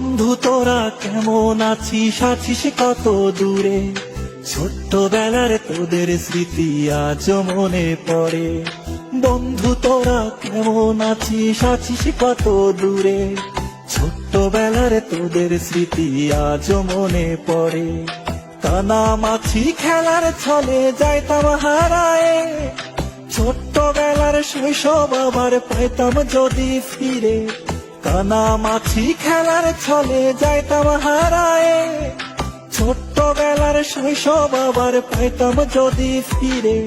বন্ধু তোরা কেমন আছিস, আছিস কত দূরে? ছোট্টবেলার তোদের স্মৃতি আজ মনে পড়ে। বন্ধু তোরা কেমন আছিস, আছিস কত দূরে? ছোট্টবেলার তোদের স্মৃতি আজ মনে পড়ে। কানামাছি খেলার ছলে যাইতাম হারায়ে, ছোট্টবেলার শৈশব আবার পাইতাম যদি ফিরে। কানামাছি খেলার ছলে যাইতাম হারায়ে, ছোট্টবেলার শৈশব আবার পাইতাম যদি ফিরে।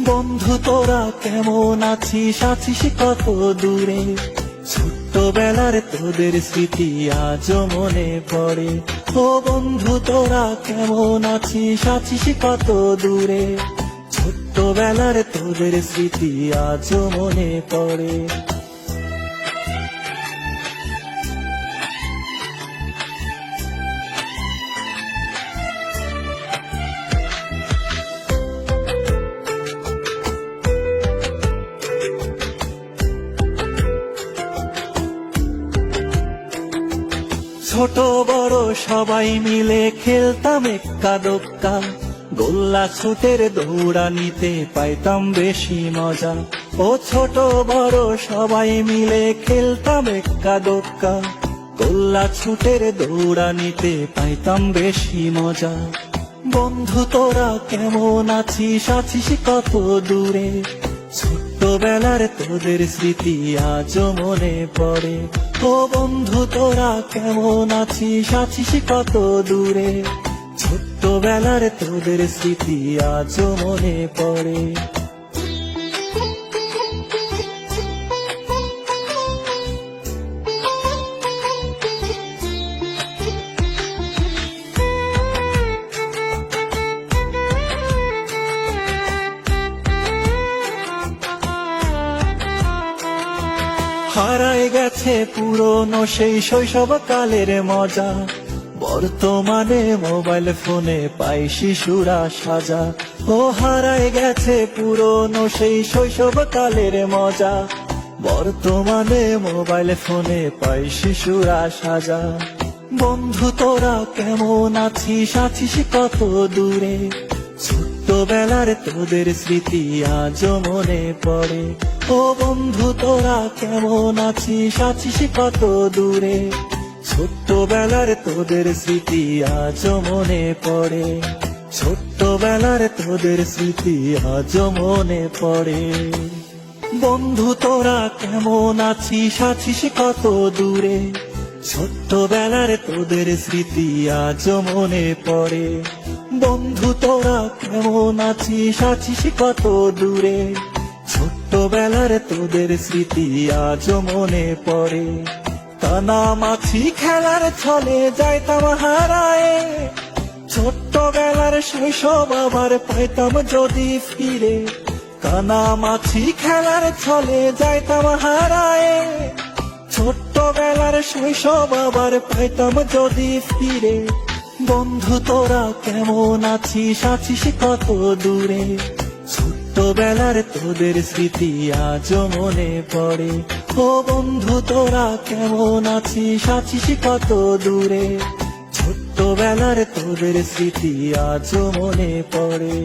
বন্ধু তোরা কেমন আছিস, আছিস কত দূরে? ছোট্টবেলার তোদের স্মৃতি আজ মনে পড়ে। ও বন্ধু তোরা কেমন আছিস, আছিস কত দূরে? ছোট্টবেলার তোদের স্মৃতি আজ মনে পড়ে। ছোট বড় সবাই মিলে খেলতাম এক্কা দোক্কা, গোল্লা ছুটের দৌড়ানিতে পাইতাম বেশি মজা। ও ছোট বড় সবাই মিলে খেলতাম এক্কা দোক্কা, গোল্লা ছুটের দৌড়ানিতে পাইতাম বেশি মজা। বন্ধু তোরা কেমন আছিস, আছিস কত দূরে? ছোট্টবেলার তোদের স্মৃতি আজ মনে পড়ে। ও বন্ধু তোরা কেমন আছিস, আছিস কত দূরে? ছোট্টবেলার তোদের স্মৃতি আজ মনে পড়ে। হারায় গেছে পুরনো সেই শৈশব কালের মজা, বর্তমানে মোবাইল ফোনে পাই শিশুরা সাজা। ও হারায় গেছে পুরনো সেই শৈশব কালের মজা, বর্তমানে মোবাইল ফোনে পাই শিশুরা সাজা। বন্ধু তোরা কেমন আছিস, আছিস কত দূরে? ছোট্টবেলার তোদের স্মৃতি আজ মনে পড়ে। ও বন্ধু তোরা কেমন আছিস, আছিস কত দূরে? ছোট্টবেলার তোদের স্মৃতি আজ মনে পড়ে। ছোট্টবেলার তোদের স্মৃতি আজ মনে পড়ে। বন্ধু তোরা কেমন আছিস, আছিস কত দূরে? ছোট্টবেলার তোদের স্মৃতি আজ মনে পড়ে। বন্ধু তোরা কেমন আছিস, আছিস কত দূরে? ছোট্টবেলার তোদের স্মৃতি আজ মনে পড়ে। কানামাছি খেলার ছলে যাইতাম হারায়ে, ছোট্টবেলার শৈশব আবার পাইতাম যদি ফিরে। কানামাছি খেলার ছলে যাইতাম হারায়ে, ছোট্টবেলার শৈশব আবার পাইতাম যদি ফিরে। বন্ধু তোরা কেমন আছিস, আছিস কত দূরে? ছোট্টবেলার তোদের স্মৃতি আজ মনে পড়ে। ও বন্ধু তোরা কেমন আছিস, আছিস কত দূরে? ছোট্টবেলার তোদের স্মৃতি আজ মনে পড়ে।